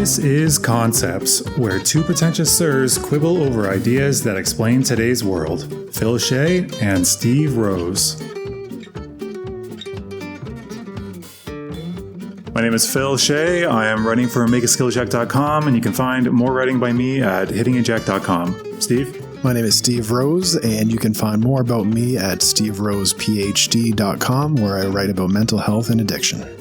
This is Concepts, where two pretentious sirs quibble over ideas that explain today's world. Phil Shea and Steve Rose. My name is Phil Shea. I am writing for makeaskillcheck.com, and you can find more writing by me at hittingeject.com. Steve? My name is Steve Rose, and you can find more about me at steverosephd.com, where I write about mental health and addiction.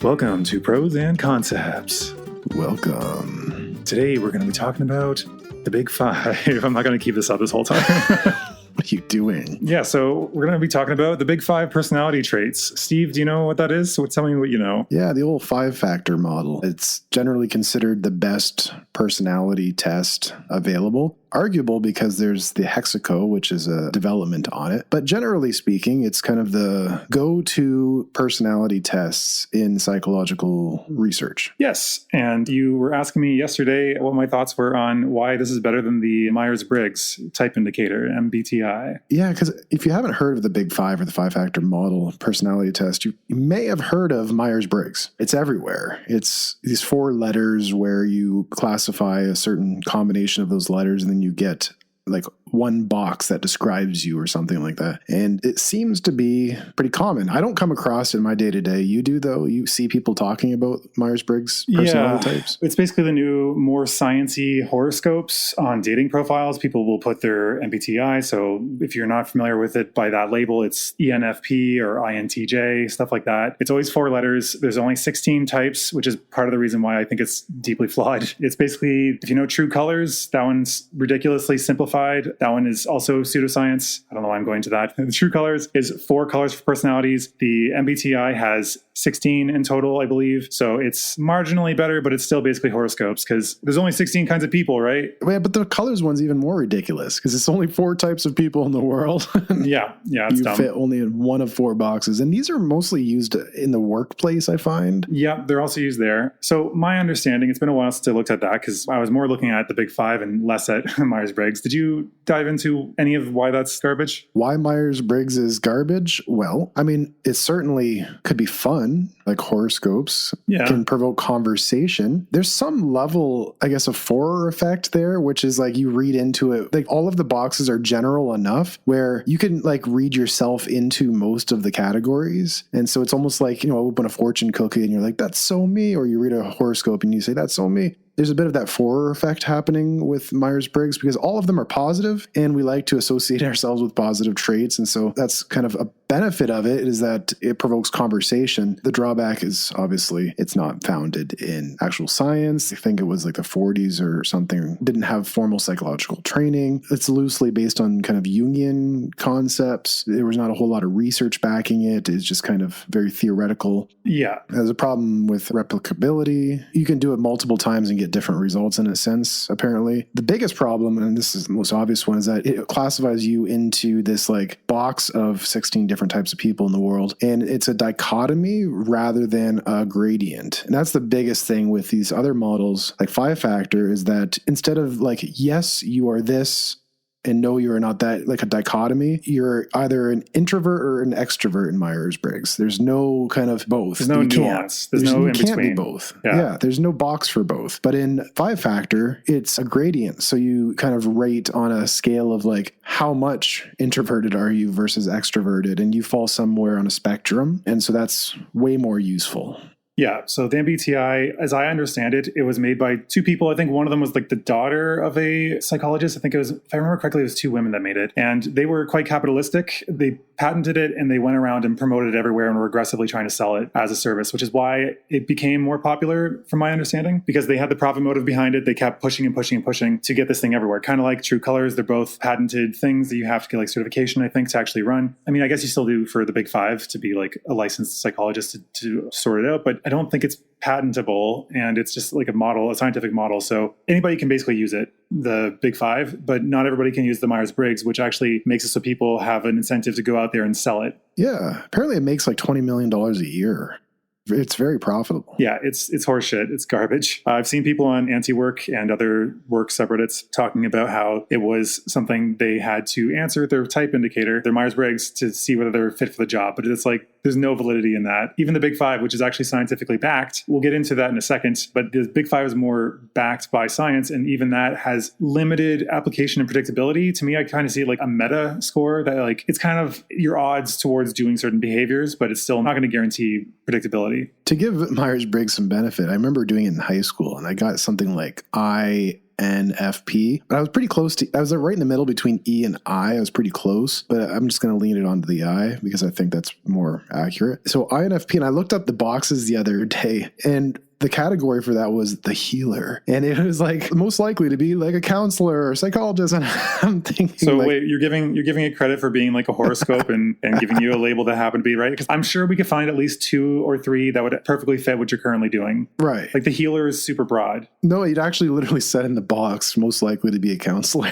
Welcome to Pros and Concepts. Welcome. Today we're going to be talking about the Big Five. I'm not going to keep this up this whole time. What are you doing? Yeah, so we're going to be talking about the Big Five personality traits. Steve, do you know what that is? So tell me what you know. Yeah, the old 5-factor model. It's generally considered the best personality test available. Arguable because there's the Hexaco, which is a development on it. But generally speaking, it's kind of the go-to personality tests in psychological research. Yes, and you were asking me yesterday what my thoughts were on why this is better than the Myers-Briggs type indicator, MBTI. Yeah, because if you haven't heard of the Big Five or the 5-factor model personality test, you may have heard of Myers-Briggs. It's everywhere. It's these 4 letters where you classify a certain combination of those letters, and then you get like one box that describes you or something like that. And it seems to be pretty common. I don't come across it in my day-to-day. You do, though? You see people talking about Myers-Briggs personality types? It's basically the new, more sciencey horoscopes on dating profiles. People will put their MBTI. So if you're not familiar with it by that label, it's ENFP or INTJ, stuff like that. It's always 4 letters. There's only 16 types, which is part of the reason why I think it's deeply flawed. It's basically, if you know True Colors, that one's ridiculously simplified. That one is also pseudoscience. I don't know why I'm going to that. The True Colors is 4 colors for personalities. The MBTI has 16 in total, I believe. So it's marginally better, but it's still basically horoscopes because there's only 16 kinds of people, right? Yeah, but the colors one's even more ridiculous because it's only 4 types of people in the world. Yeah, it's you dumb. fit only in one of 4 boxes. And these are mostly used in the workplace, I find. Yeah, they're also used there. So my understanding, it's been a while since I looked at that because I was more looking at the Big Five and less at Myers-Briggs. Did you dive into any of why that's garbage? Why Myers-Briggs is garbage? Well, I mean, it certainly could be fun, like horoscopes can provoke conversation. There's some level, I guess, of Forer effect there, which is like you read into it. Like all of the boxes are general enough where you can like read yourself into most of the categories. And so it's almost like, open a fortune cookie and you're like, that's so me. Or you read a horoscope and you say, that's so me. There's a bit of that Forer effect happening with Myers-Briggs because all of them are positive and we like to associate ourselves with positive traits. And so that's kind of a benefit of it, is that it provokes conversation. The drawback is obviously it's not founded in actual science. I think it was like the 40s or something. Didn't have formal psychological training. It's loosely based on kind of Jungian concepts. There was not a whole lot of research backing it. It's just kind of very theoretical. Yeah. There's a problem with replicability. You can do it multiple times and get different results in a sense, apparently. The biggest problem, and this is the most obvious one, is that it classifies you into this like box of 16 different types of people in the world. And it's a dichotomy rather than a gradient. And that's the biggest thing with these other models, like 5-factor, is that instead of like, yes, you are this, and no, you're not that, like a dichotomy. You're either an introvert or an extrovert in Myers-Briggs. There's no kind of both. There's no nuance. There's no in between. You can't be both. Yeah, there's no box for both. But in 5-factor, it's a gradient. So you kind of rate on a scale of like, how much introverted are you versus extroverted? And you fall somewhere on a spectrum. And so that's way more useful. Yeah, so the MBTI, as I understand it, it was made by 2 people. I think one of them was like the daughter of a psychologist. I think it was, if I remember correctly, it was 2 women that made it. And they were quite capitalistic. They patented it and they went around and promoted it everywhere and were aggressively trying to sell it as a service, which is why it became more popular from my understanding, because they had the profit motive behind it. They kept pushing and pushing and pushing to get this thing everywhere. Kind of like True Colors. They're both patented things that you have to get like certification, I think, to actually run. I mean, I guess you still do for the Big Five to be like a licensed psychologist to sort it out, but I don't think it's patentable, and it's just like a model, a scientific model. So anybody can basically use it, the Big Five, but not everybody can use the Myers-Briggs, which actually makes it so people have an incentive to go out there and sell it. Yeah. Apparently it makes like $20 million a year. It's very profitable. Yeah, it's horseshit. It's garbage. I've seen people on Anti-Work and other work subreddits talking about how it was something they had to answer their type indicator, their Myers-Briggs, to see whether they're fit for the job. But it's like, there's no validity in that. Even the Big Five, which is actually scientifically backed, we'll get into that in a second, but the Big Five is more backed by science, and even that has limited application and predictability. To me, I kind of see it like a meta score that like, it's kind of your odds towards doing certain behaviors, but it's still not going to guarantee predictability. To give Myers-Briggs some benefit, I remember doing it in high school, and I got something like INFP, but I was pretty close to, I was right in the middle between E and I. I was pretty close, but I'm just going to lean it onto the I because I think that's more accurate. So INFP, and I looked up the boxes the other day, and the category for that was the healer. And it was like most likely to be like a counselor or psychologist. And I'm thinking, so like, wait, you're giving it credit for being like a horoscope and giving you a label that happened to be right? Because I'm sure we could find at least 2 or 3 that would perfectly fit what you're currently doing. Right. Like the healer is super broad. No, it actually literally said in the box, most likely to be a counselor.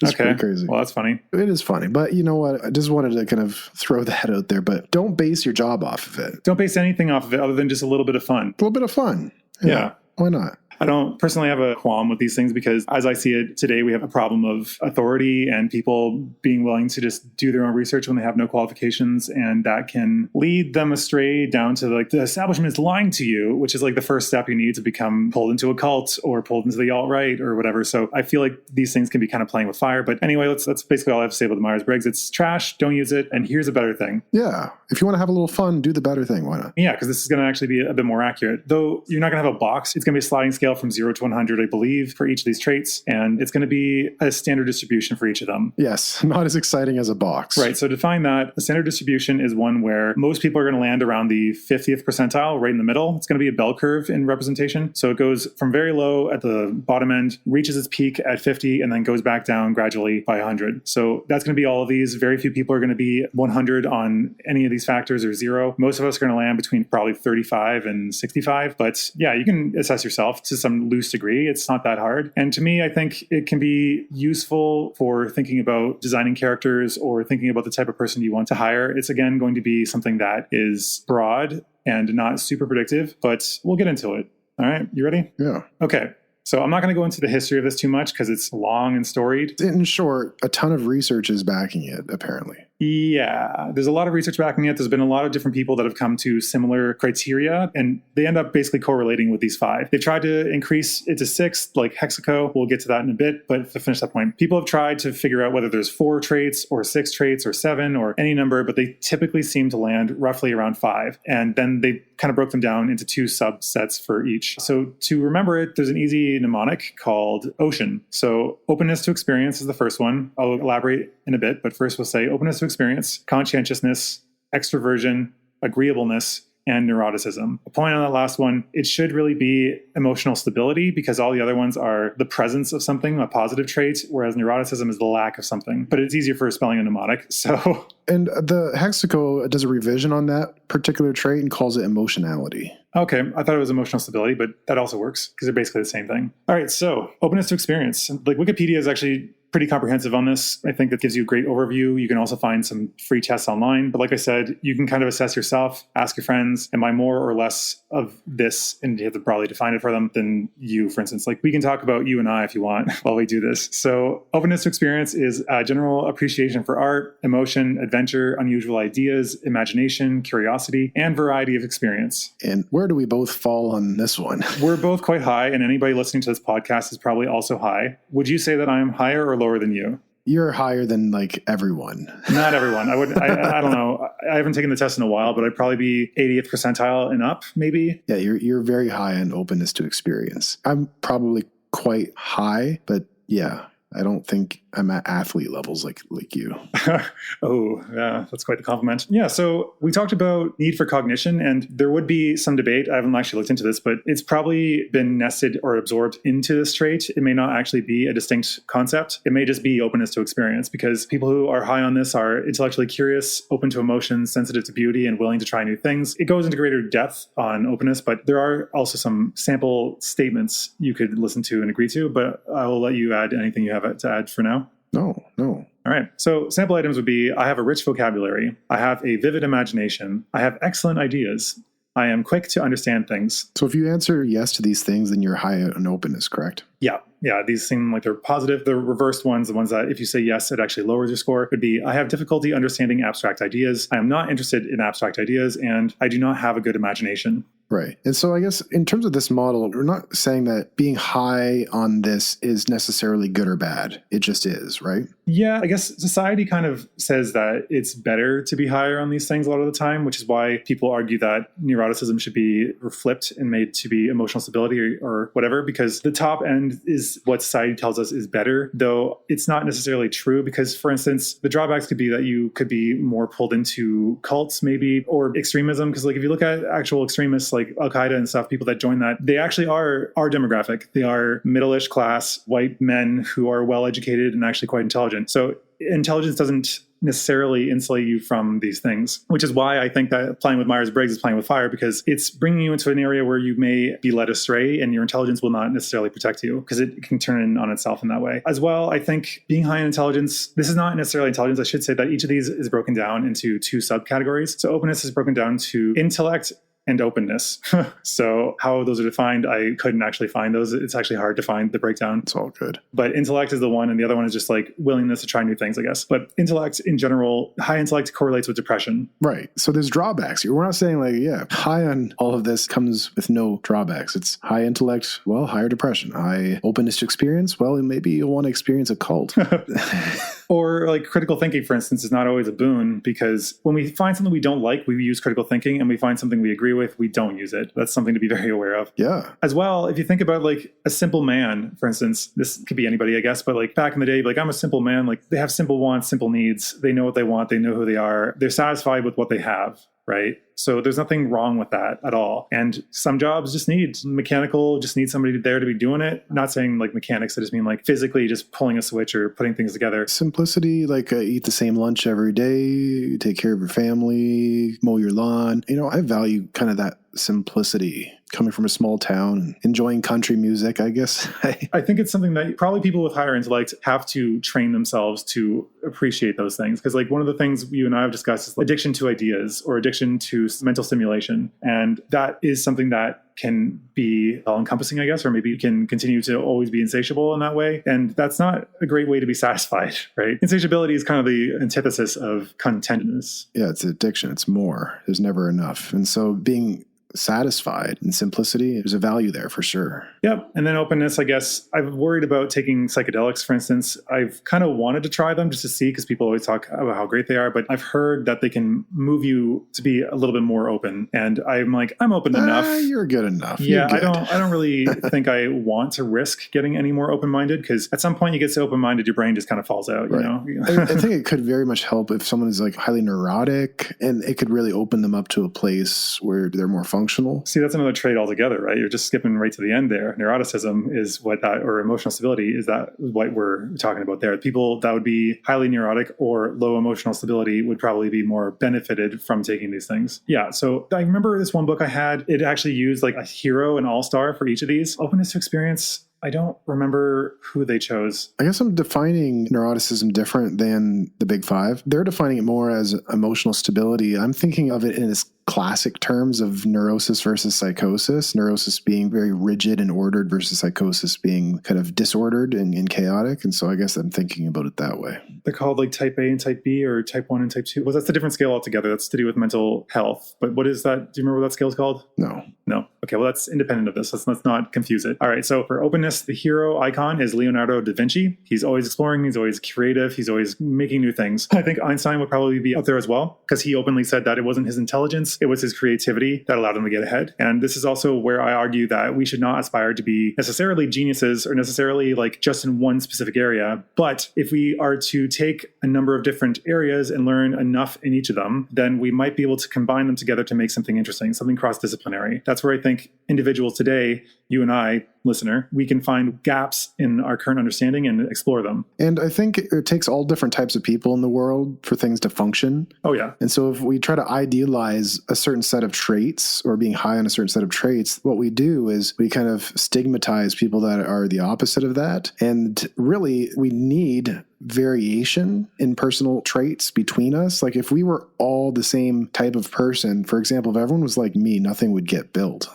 It's pretty crazy. Well, that's funny. It is funny. But you know what? I just wanted to kind of throw that out there. But don't base your job off of it. Don't base anything off of it other than just a little bit of fun. A little bit of fun. Yeah. Why not? I don't personally have a qualm with these things because as I see it today, we have a problem of authority and people being willing to just do their own research when they have no qualifications. And that can lead them astray down to like the establishment is lying to you, which is like the first step you need to become pulled into a cult or pulled into the alt-right or whatever. So I feel like these things can be kind of playing with fire. But anyway, that's basically all I have to say about the Myers-Briggs. It's trash. Don't use it. And here's a better thing. Yeah. If you want to have a little fun, do the better thing. Why not? Yeah, because this is going to actually be a bit more accurate. Though you're not going to have a box. It's going to be a sliding scale from 0 to 100, I believe, for each of these traits. And it's going to be a standard distribution for each of them. Yes, not as exciting as a box. Right. So to define that, a standard distribution is one where most people are going to land around the 50th percentile, right in the middle. It's going to be a bell curve in representation. So it goes from very low at the bottom end, reaches its peak at 50, and then goes back down gradually by 100. So that's going to be all of these. Very few people are going to be 100 on any of these factors or 0. Most of us are going to land between probably 35 and 65. But yeah, you can assess yourself to some loose degree. It's not that hard. And to me, I think it can be useful for thinking about designing characters or thinking about the type of person you want to hire. It's again going to be something that is broad and not super predictive, but we'll get into it. All right. You ready? Yeah. Okay. So I'm not going to go into the history of this too much because it's long and storied. In short, a ton of research is backing it, apparently. Yeah, there's a lot of research backing it. There's been a lot of different people that have come to similar criteria, and they end up basically correlating with these 5. They've tried to increase it to 6, like Hexaco. We'll get to that in a bit, but to finish that point, people have tried to figure out whether there's 4 traits or 6 traits or 7 or any number, but they typically seem to land roughly around 5. And then they kind of broke them down into 2 subsets for each. So to remember it, there's an easy mnemonic called OCEAN. So openness to experience is the first one. I'll elaborate in a bit, but first we'll say openness to experience, conscientiousness, extroversion, agreeableness, and neuroticism. A point on that last one, it should really be emotional stability because all the other ones are the presence of something, a positive trait, whereas neuroticism is the lack of something. But it's easier for spelling a mnemonic. So, and the Hexaco does a revision on that particular trait and calls it emotionality. Okay, I thought it was emotional stability, but that also works because they're basically the same thing. All right, so openness to experience. Like Wikipedia is actually pretty comprehensive on this. I think that gives you a great overview. You can also find some free tests online. But like I said, you can kind of assess yourself, ask your friends, am I more or less of this? And you have to probably define it for them than you, for instance. Like we can talk about you and I if you want while we do this. So openness to experience is a general appreciation for art, emotion, adventure, unusual ideas, imagination, curiosity, and variety of experience. And where do we both fall on this one? We're both quite high, and anybody listening to this podcast is probably also high. Would you say that I'm higher or lower than you? You're higher than like everyone. Not everyone. I don't know. I haven't taken the test in a while, but I'd probably be 80th percentile and up, maybe. Yeah, you're very high on openness to experience. I'm probably quite high, but yeah, I don't think I'm at athlete levels like you. Oh, yeah, that's quite the compliment. Yeah, so we talked about need for cognition, and there would be some debate. I haven't actually looked into this, but it's probably been nested or absorbed into this trait. It may not actually be a distinct concept. It may just be openness to experience, because people who are high on this are intellectually curious, open to emotions, sensitive to beauty, and willing to try new things. It goes into greater depth on openness, but there are also some sample statements you could listen to and agree to, but I will let you add anything you have to add for now. No. All right. So sample items would be, I have a rich vocabulary. I have a vivid imagination. I have excellent ideas. I am quick to understand things. So if you answer yes to these things, then you're high on openness, correct? Yeah. These seem like they're positive. The reversed ones, the ones that if you say yes, it actually lowers your score, would be I have difficulty understanding abstract ideas. I am not interested in abstract ideas, and I do not have a good imagination. Right. And so I guess in terms of this model, we're not saying that being high on this is necessarily good or bad. It just is, right? Yeah, I guess society kind of says that it's better to be higher on these things a lot of the time, which is why people argue that neuroticism should be flipped and made to be emotional stability or whatever, because the top end is what society tells us is better, though it's not necessarily true because, for instance, the drawbacks could be that you could be more pulled into cults maybe or extremism, because like if you look at actual extremists like Al-Qaeda and stuff, people that join that, they actually are our demographic. They are middle-ish class white men who are well-educated and actually quite intelligent. So intelligence doesn't necessarily insulate you from these things, which is why I think that playing with Myers-Briggs is playing with fire, because it's bringing you into an area where you may be led astray and your intelligence will not necessarily protect you because it can turn in on itself in that way. As well, I think being high in intelligence, this is not necessarily intelligence. I should say that each of these is broken down into two subcategories. So openness is broken down to intellect and openness. So how those are defined, I couldn't actually find those. It's actually hard to find the breakdown. It's all good. But intellect is the one, and the other one is just like willingness to try new things, I guess. But intellect in general, high intellect correlates with depression. Right. So there's drawbacks. We're not saying like, yeah, high on all of this comes with no drawbacks. It's high intellect, well, higher depression. High openness to experience, well, maybe you'll want to experience a cult. Or like critical thinking, for instance, is not always a boon, because when we find something we don't like, we use critical thinking, and we find something we agree with, we don't use it. That's something to be very aware of. Yeah. As well, if you think about like a simple man, for instance, this could be anybody, I guess, but like back in the day, like I'm a simple man, like they have simple wants, simple needs. They know what they want. They know who they are. They're satisfied with what they have. Right. So there's nothing wrong with that at all. And some jobs just need mechanical, just need somebody there to be doing it. Not saying like mechanics, I just mean like physically just pulling a switch or putting things together. Simplicity, like eat the same lunch every day, take care of your family, mow your lawn. You know, I value kind of that simplicity coming from a small town, enjoying country music, I guess. I think it's something that probably people with higher intellect have to train themselves to appreciate those things. Because like one of the things you and I have discussed is addiction to ideas or addiction to mental stimulation. And that is something that can be all-encompassing, I guess, or maybe you can continue to always be insatiable in that way. And that's not a great way to be satisfied, right? Insatiability is kind of the antithesis of contentedness. Yeah, it's addiction. It's more. There's never enough. And so being satisfied and simplicity, there's a value there for sure. Yep. And then openness, I guess I've worried about taking psychedelics, for instance. I've kind of wanted to try them just to see, because people always talk about how great they are, but I've heard that they can move you to be a little bit more open. And I'm like, I'm open enough. You're good enough. Yeah. I don't really think I want to risk getting any more open-minded, because at some point you get so open-minded, your brain just kind of falls out, right. You know? I think it could very much help if someone is like highly neurotic, and it could really open them up to a place where they're more functional. See, that's another trait altogether, right? You're just skipping right to the end there. Neuroticism is what that, or emotional stability is that what we're talking about there. People that would be highly neurotic or low emotional stability would probably be more benefited from taking these things. Yeah. So I remember this one book I had, it actually used like a hero and all-star for each of these. Openness to experience, I don't remember who they chose. I guess I'm defining neuroticism different than the big five. They're defining it more as emotional stability. I'm thinking of it in its classic terms of neurosis versus psychosis. Neurosis being very rigid and ordered versus psychosis being kind of disordered and chaotic. And so I guess I'm thinking about it that way. They're called like type A and type B, or type 1 and type 2. Well, that's a different scale altogether. That's to do with mental health. But what is that? Do you remember what that scale is called? No. Okay, well, that's independent of this. Let's not confuse it. All right, so for openness, the hero icon is Leonardo da Vinci. He's always exploring. He's always creative. He's always making new things. I think Einstein would probably be up there as well, because he openly said that it wasn't his intelligence, it was his creativity that allowed him to get ahead. And this is also where I argue that we should not aspire to be necessarily geniuses or necessarily like just in one specific area. But if we are to take a number of different areas and learn enough in each of them, then we might be able to combine them together to make something interesting, something cross-disciplinary. That's where I think individuals today, you and I, listener, we can find gaps in our current understanding and explore them. And I think it takes all different types of people in the world for things to function. Oh, yeah. And so if we try to idealize a certain set of traits or being high on a certain set of traits, what we do is we kind of stigmatize people that are the opposite of that. And really, we need variation in personal traits between us. Like if we were all the same type of person, for example, if everyone was like me, nothing would get built.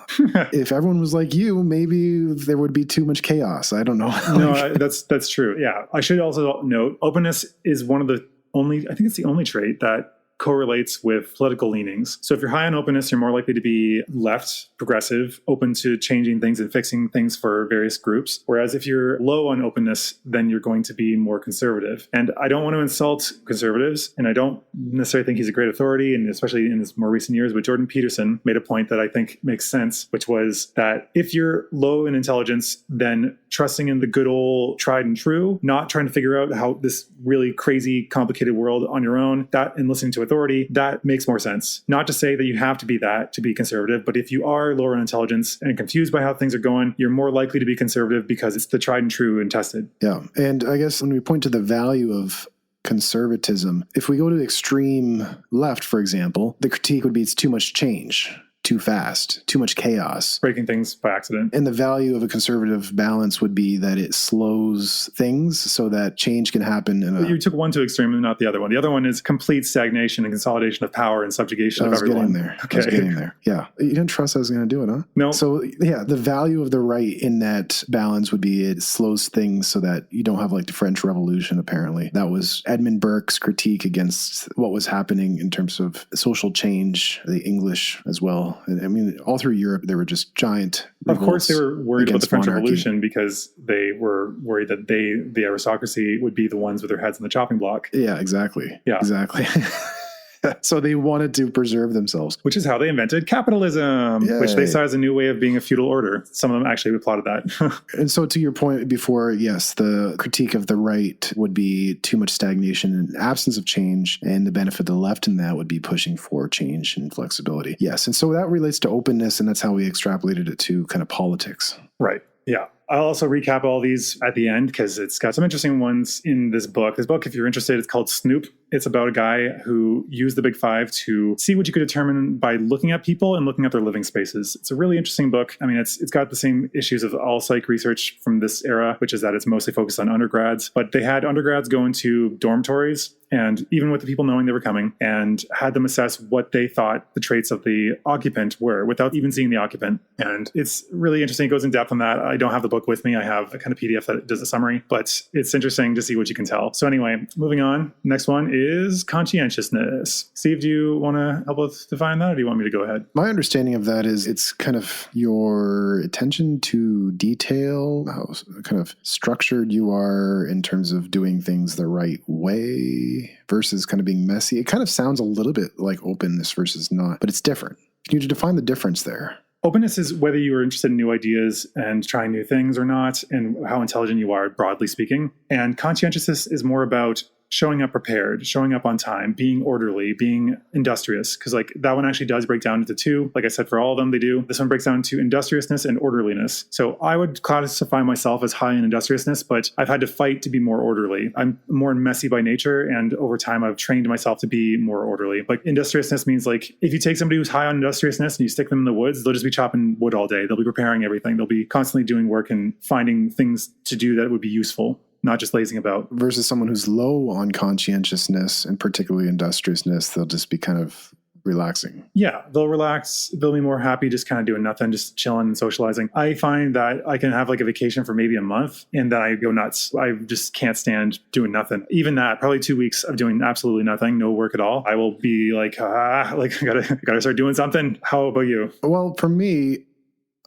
If everyone was like you, maybe there would be too much chaos. I don't know. No, that's true. Yeah. I should also note openness is one of the only, I think it's the only trait that correlates with political leanings. So if you're high on openness, you're more likely to be left, progressive, open to changing things and fixing things for various groups. Whereas if you're low on openness, then you're going to be more conservative. And I don't want to insult conservatives, and I don't necessarily think he's a great authority, and especially in his more recent years, but Jordan Peterson made a point that I think makes sense, which was that if you're low in intelligence, then trusting in the good old tried and true, not trying to figure out how this really crazy, complicated world on your own, that and listening to authority, that makes more sense. Not to say that you have to be that to be conservative, but if you are lower in intelligence and confused by how things are going, you're more likely to be conservative because it's the tried and true and tested. Yeah. And I guess when we point to the value of conservatism, if we go to the extreme left, for example, the critique would be it's too much change. Too fast, too much chaos. Breaking things by accident. And the value of a conservative balance would be that it slows things so that change can happen. You took one to extreme and not the other one. The other one is complete stagnation and consolidation of power and subjugation of everyone. I was getting there. Yeah. You didn't trust I was going to do it, huh? No. So yeah, the value of the right in that balance would be it slows things so that you don't have like the French Revolution, apparently. That was Edmund Burke's critique against what was happening in terms of social change, the English as well. I mean, all through Europe, there were just giant revolts. Of course, they were worried about the French monarchy. Revolution because they were worried that the aristocracy, would be the ones with their heads in the chopping block. Yeah, exactly. Yeah. Exactly. So they wanted to preserve themselves. Which is how they invented capitalism, Yay. Which they saw as a new way of being a feudal order. Some of them actually applauded that. And so to your point before, yes, the critique of the right would be too much stagnation and absence of change, and the benefit of the left in that would be pushing for change and flexibility. Yes, and so that relates to openness, and that's how we extrapolated it to kind of politics. Right, yeah. I'll also recap all these at the end because it's got some interesting ones in this book. This book, if you're interested, it's called Snoop. It's about a guy who used the Big Five to see what you could determine by looking at people and looking at their living spaces. It's a really interesting book. I mean, it's got the same issues of all psych research from this era, which is that it's mostly focused on undergrads. But they had undergrads go into dormitories, and even with the people knowing they were coming, and had them assess what they thought the traits of the occupant were without even seeing the occupant. And it's really interesting. It goes in depth on that. I don't have the book with me. I have a kind of PDF that does a summary, but it's interesting to see what you can tell. So anyway, moving on. Next one is conscientiousness. Steve, do you want to help us define that, or do you want me to go ahead? My understanding of that is it's kind of your attention to detail, how kind of structured you are in terms of doing things the right way versus kind of being messy. It kind of sounds a little bit like openness versus not, but it's different. Can you define the difference there? Openness is whether you are interested in new ideas and trying new things or not, and how intelligent you are, broadly speaking. And conscientiousness is more about showing up prepared, showing up on time, being orderly, being industrious. Because like that one actually does break down into two. Like I said, for all of them, they do. This one breaks down to industriousness and orderliness. So I would classify myself as high in industriousness, but I've had to fight to be more orderly. I'm more messy by nature, and over time I've trained myself to be more orderly. Like industriousness means like if you take somebody who's high on industriousness and you stick them in the woods, they'll just be chopping wood all day. They'll be preparing everything. They'll be constantly doing work and finding things to do that would be useful, not just lazing about. Versus someone who's low on conscientiousness and particularly industriousness, they'll just be kind of relaxing. Yeah, they'll relax. They'll be more happy just kind of doing nothing, just chilling and socializing. I find that I can have like a vacation for maybe a month and then I go nuts. I just can't stand doing nothing. Even that, probably 2 weeks of doing absolutely nothing, no work at all. I will be like I gotta start doing something. How about you? Well, for me,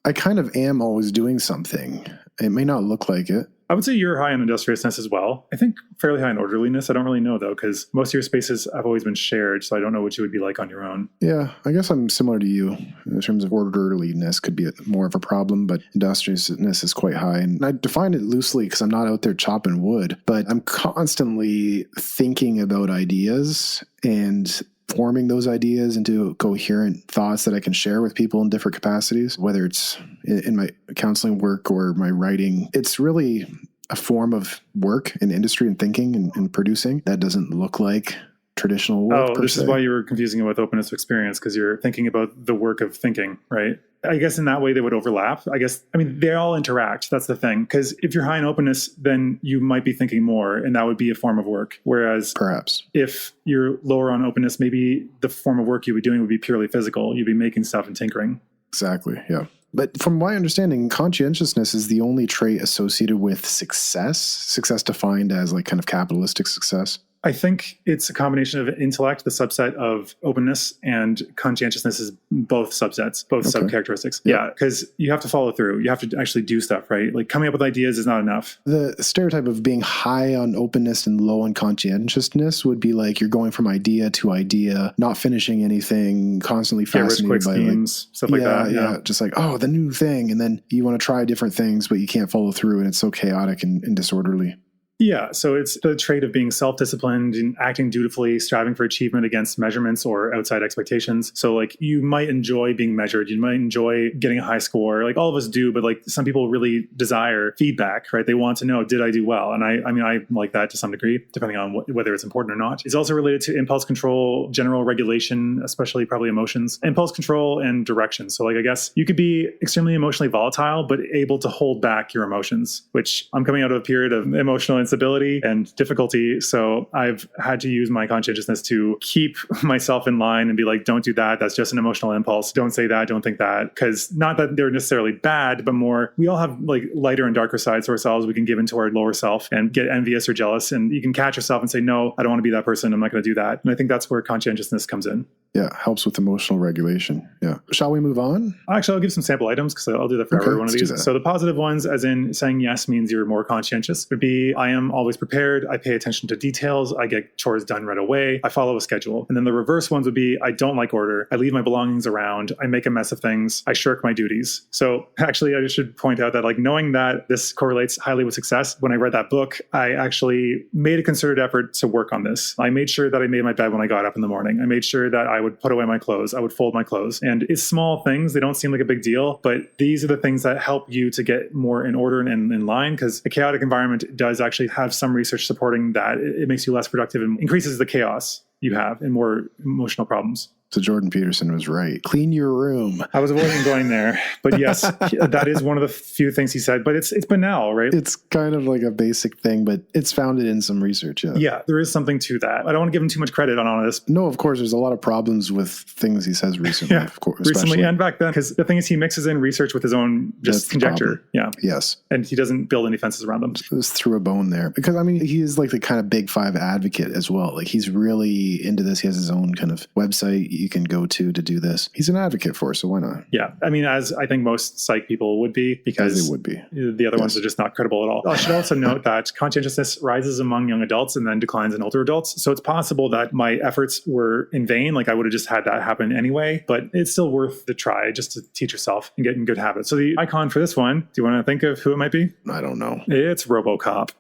I kind of am always doing something. It may not look like it. I would say you're high on industriousness as well. I think fairly high on orderliness. I don't really know, though, because most of your spaces have always been shared, so I don't know what you would be like on your own. Yeah, I guess I'm similar to you in terms of orderliness could be more of a problem, but industriousness is quite high. And I define it loosely because I'm not out there chopping wood, but I'm constantly thinking about ideas and forming those ideas into coherent thoughts that I can share with people in different capacities, whether it's in my counseling work or my writing. It's really a form of work in industry and thinking and producing that doesn't look like traditional work. This is why you were confusing it with openness of experience, because you're thinking about the work of thinking, right? I guess in that way they would overlap. They all interact. That's the thing. Because if you're high in openness, then you might be thinking more, and that would be a form of work. Whereas perhaps if you're lower on openness, maybe the form of work you would be doing would be purely physical. You'd be making stuff and tinkering. Exactly. Yeah. But from my understanding, conscientiousness is the only trait associated with success defined as like kind of capitalistic success. I think it's a combination of intellect, the subset of openness, and conscientiousness is both subsets, both subcharacteristics. Yeah, because you have to follow through. You have to actually do stuff, right? Like coming up with ideas is not enough. The stereotype of being high on openness and low on conscientiousness would be like you're going from idea to idea, not finishing anything, constantly fascinated by schemes, stuff like that. Yeah, just like, the new thing. And then you want to try different things, but you can't follow through, and it's so chaotic and disorderly. Yeah, so it's the trait of being self-disciplined and acting dutifully, striving for achievement against measurements or outside expectations. So like you might enjoy being measured, you might enjoy getting a high score, like all of us do, but like some people really desire feedback, right? They want to know, did I do well? And I like that to some degree, depending on whether it's important or not. It's also related to impulse control, general regulation, especially probably emotions, impulse control and direction. So like I guess you could be extremely emotionally volatile, but able to hold back your emotions, which I'm coming out of a period of emotional instability and difficulty. So I've had to use my conscientiousness to keep myself in line and be like, don't do that. That's just an emotional impulse. Don't say that. Don't think that. Because not that they're necessarily bad, but more, we all have like lighter and darker sides to ourselves. We can give into our lower self and get envious or jealous. And you can catch yourself and say, no, I don't want to be that person. I'm not going to do that. And I think that's where conscientiousness comes in. Yeah, helps with emotional regulation. Yeah. Shall we move on? Actually, I'll give some sample items because I'll do that for every one of these. So the positive ones, as in saying yes means you're more conscientious, would be I am always prepared. I pay attention to details. I get chores done right away. I follow a schedule. And then the reverse ones would be I don't like order. I leave my belongings around. I make a mess of things. I shirk my duties. So actually, I should point out that like knowing that this correlates highly with success, when I read that book, I actually made a concerted effort to work on this. I made sure that I made my bed when I got up in the morning. I made sure that I would put away my clothes. I would fold my clothes. And it's small things. They don't seem like a big deal, but these are the things that help you to get more in order and in line, because a chaotic environment does actually have some research supporting that. It makes you less productive and increases the chaos you have and more emotional problems. So Jordan Peterson was right. Clean your room. I was avoiding going there. But yes, that is one of the few things he said. But it's banal, right? It's kind of like a basic thing, but it's founded in some research. Yeah, there is something to that. I don't want to give him too much credit on all this. No, of course, there's a lot of problems with things he says recently. Yeah, of course, recently and back then. Because the thing is, he mixes in research with his own conjecture. Yeah. Yes. And he doesn't build any fences around them. Just threw a bone there. Because, I mean, he is like the kind of big five advocate as well. Like, he's really into this. He has his own kind of website you can go to do this. He's an advocate for, so why not? Yeah. I mean, as I think most psych people would be, because as they would be. The other ones are just not credible at all. I should also note that conscientiousness rises among young adults and then declines in older adults. So it's possible that my efforts were in vain. Like I would have just had that happen anyway, but it's still worth the try just to teach yourself and get in good habits. So the icon for this one, do you want to think of who it might be? I don't know. It's RoboCop.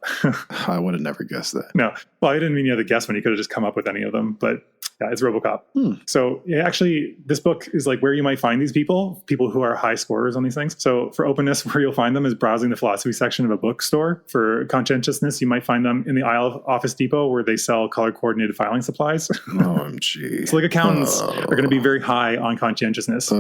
I would have never guessed that. No. Well, I didn't mean you had to guess one. You could have just come up with any of them, but yeah, it's RoboCop. So actually, this book is like where you might find these people who are high scorers on these things. So for openness, where you'll find them is browsing the philosophy section of a bookstore. For conscientiousness, you might find them in the aisle of Office Depot where they sell color-coordinated filing supplies. OMG. So like accountants are going to be very high on conscientiousness.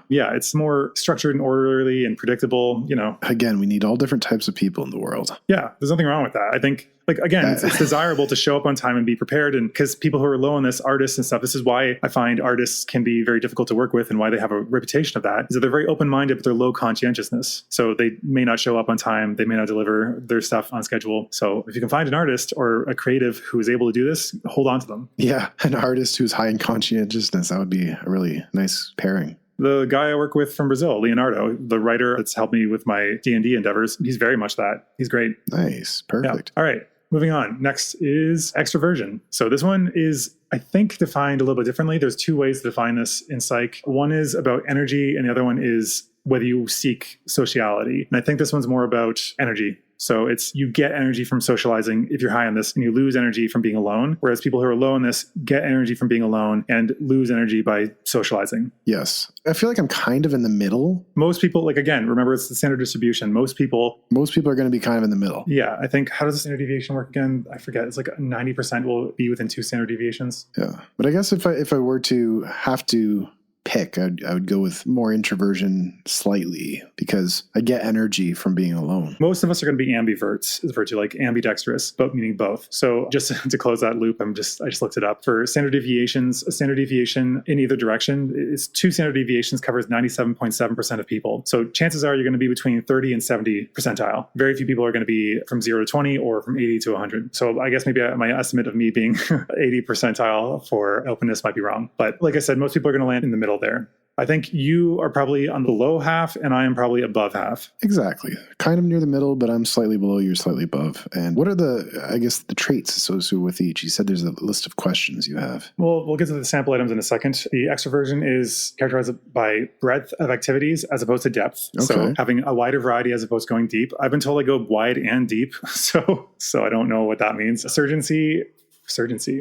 Yeah, it's more structured and orderly and predictable, you know. Again, we need all different types of people in the world. Yeah, there's nothing wrong with that. I think, like, again, it's desirable to show up on time and be prepared. And because people who are low on this, artists and stuff, this is why I find artists can be very difficult to work with and why they have a reputation of that, is that they're very open-minded, but they're low conscientiousness. So they may not show up on time. They may not deliver their stuff on schedule. So if you can find an artist or a creative who is able to do this, hold on to them. Yeah, an artist who's high in conscientiousness. That would be a really nice pairing. The guy I work with from Brazil, Leonardo, the writer that's helped me with my D&D endeavors, he's very much that. He's great. Nice. Perfect. Yeah. All right. Moving on. Next is extroversion. So this one is, I think, defined a little bit differently. There's two ways to define this in psych. One is about energy, and the other one is whether you seek sociality. And I think this one's more about energy. So it's you get energy from socializing if you're high on this, and you lose energy from being alone. Whereas people who are low on this get energy from being alone and lose energy by socializing. Yes. I feel like I'm kind of in the middle. Most people, like, again, remember it's the standard distribution. Most people are going to be kind of in the middle. Yeah. I think, how does the standard deviation work again? I forget. It's like 90% will be within 2 standard deviations. Yeah. But I guess if I were to have to pick, I would go with more introversion slightly because I get energy from being alone. Most of us are going to be ambiverts, is referred to like ambidextrous, but meaning both. So just to close that loop, I just looked it up. For standard deviations, a standard deviation in either direction is 2 standard deviations covers 97.7% of people. So chances are you're going to be between 30 and 70 percentile. Very few people are going to be from 0 to 20 or from 80 to 100. So I guess maybe my estimate of me being 80 percentile for openness might be wrong. But like I said, most people are going to land in the middle there. I think you are probably on the low half and I am probably above half. Exactly. Kind of near the middle, but I'm slightly below, you're slightly above. And what are the traits associated with each? You said there's a list of questions you have. Well, we'll get to the sample items in a second. The extroversion is characterized by breadth of activities as opposed to depth. Okay. So having a wider variety as opposed to going deep. I've been told I go wide and deep. So I don't know what that means. Surgency,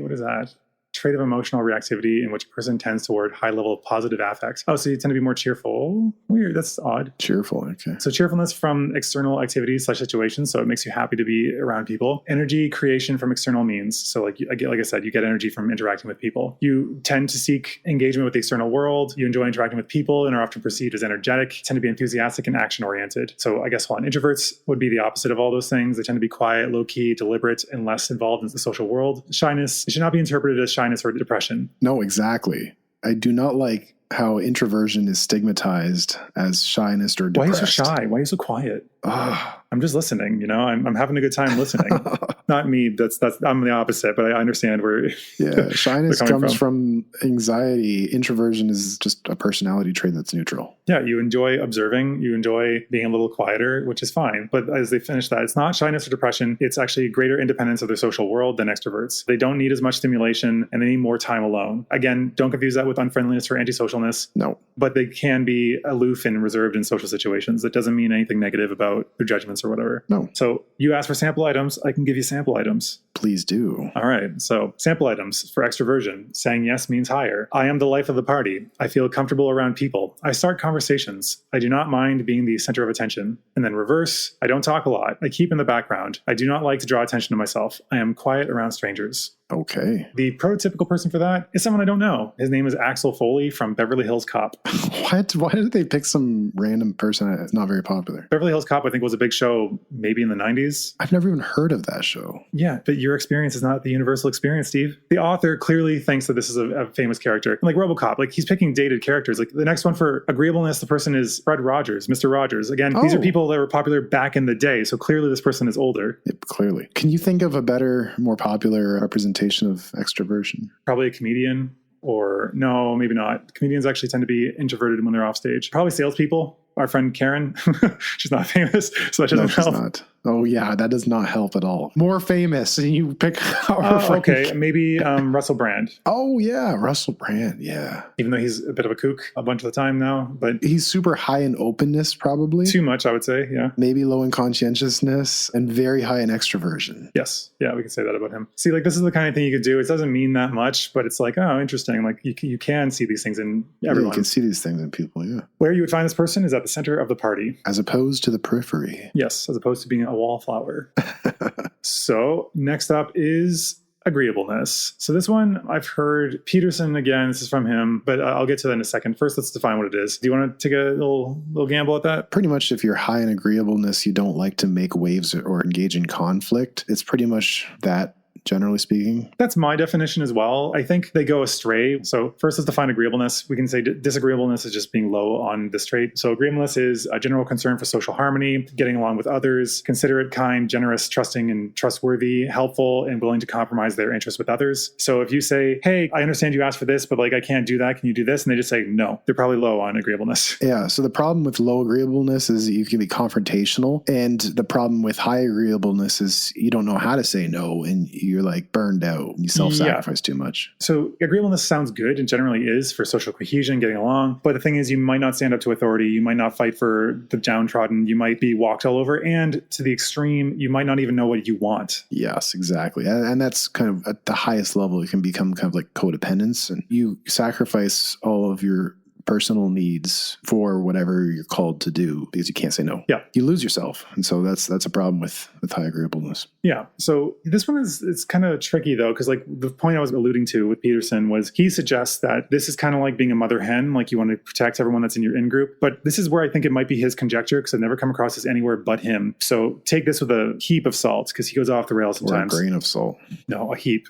what is that? Trait of emotional reactivity in which a person tends toward high level of positive affect. Oh, so you tend to be more cheerful? Weird. That's odd. Cheerful. Okay. So cheerfulness from external activities/situations. So it makes you happy to be around people. Energy creation from external means. So like I said, you get energy from interacting with people. You tend to seek engagement with the external world. You enjoy interacting with people and are often perceived as energetic. You tend to be enthusiastic and action oriented. So I guess introverts would be the opposite of all those things. They tend to be quiet, low key, deliberate, and less involved in the social world. Shyness, it should not be interpreted as shyness or depression. No, exactly. I do not like how introversion is stigmatized as shyness or depressed. Why are you so shy? Why are you so quiet? I'm just listening, I'm having a good time listening. Not me. That's I'm the opposite, but I understand where shyness comes from anxiety. Introversion is just a personality trait that's neutral. Yeah, you enjoy observing, you enjoy being a little quieter, which is fine. But as they finish that, it's not shyness or depression. It's actually greater independence of their social world than extroverts. They don't need as much stimulation and they need more time alone. Again, don't confuse that with unfriendliness or antisocialness. No. But they can be aloof and reserved in social situations. That doesn't mean anything negative about their judgments or whatever. No. So you ask for sample items, I can give you sample items. Please do. All right. So sample items for extroversion. Saying yes means higher. I am the life of the party. I feel comfortable around people. I start conversations. I do not mind being the center of attention. And then reverse. I don't talk a lot. I keep in the background. I do not like to draw attention to myself. I am quiet around strangers. Okay. The prototypical person for that is someone I don't know. His name is Axel Foley from Beverly Hills Cop. What? Why did they pick some random person that's not very popular? Beverly Hills Cop, I think, was a big show maybe in the 90s. I've never even heard of that show. Yeah, but your experience is not the universal experience, Steve. The author clearly thinks that this is a famous character. Like RoboCop, like he's picking dated characters. Like the next one for agreeableness, the person is Fred Rogers, Mr. Rogers. Again, these are people that were popular back in the day. So clearly this person is older. Yep, clearly. Can you think of a better, more popular representation of extroversion? Probably a comedian, or no, maybe not. Comedians actually tend to be introverted when they're off stage. Probably salespeople. Our friend Karen, she's not famous, so that doesn't help. Not. Oh yeah, that does not help at all. More famous, and you pick our friend. Okay, maybe Russell Brand. Oh yeah, Russell Brand, yeah. Even though he's a bit of a kook a bunch of the time now, but he's super high in openness, probably. Too much, I would say, yeah. Maybe low in conscientiousness and very high in extroversion. Yes, yeah, we can say that about him. See, like this is the kind of thing you could do. It doesn't mean that much, but it's like, oh, interesting. Like you can see these things in everyone. Yeah, you can see these things in people, yeah. Where you would find this person is at the center of the party. As opposed to the periphery. Yes, as opposed to being a wallflower. So next up is agreeableness. So this one I've heard Peterson again. This is from him, but I'll get to that in a second. First, let's define what it is. Do you want to take a little gamble at that? Pretty much if you're high in agreeableness, you don't like to make waves or engage in conflict. It's pretty much that. Generally speaking. That's my definition as well. I think they go astray. So first, let's define agreeableness. We can say disagreeableness is just being low on this trait. So agreeableness is a general concern for social harmony, getting along with others, considerate, kind, generous, trusting, and trustworthy, helpful, and willing to compromise their interests with others. So if you say, hey, I understand you asked for this, but like I can't do that. Can you do this? And they just say no. They're probably low on agreeableness. Yeah. So the problem with low agreeableness is you can be confrontational. And the problem with high agreeableness is you don't know how to say no and you're like burned out. You self-sacrifice too much. So agreeableness sounds good and generally is for social cohesion, getting along. But the thing is, you might not stand up to authority. You might not fight for the downtrodden. You might be walked all over. And to the extreme, you might not even know what you want. Yes, exactly. And that's kind of at the highest level. It can become kind of like codependence, and you sacrifice all of your personal needs for whatever you're called to do because you can't say no. Yeah. You lose yourself. And so that's a problem with high agreeableness. Yeah. So this one it's kind of tricky though, because like the point I was alluding to with Peterson was he suggests that this is kind of like being a mother hen, like you want to protect everyone that's in your in-group. But this is where I think it might be his conjecture because I've never come across this anywhere but him. So take this with a heap of salt because he goes off the rails sometimes. Or a grain of salt. No, a heap.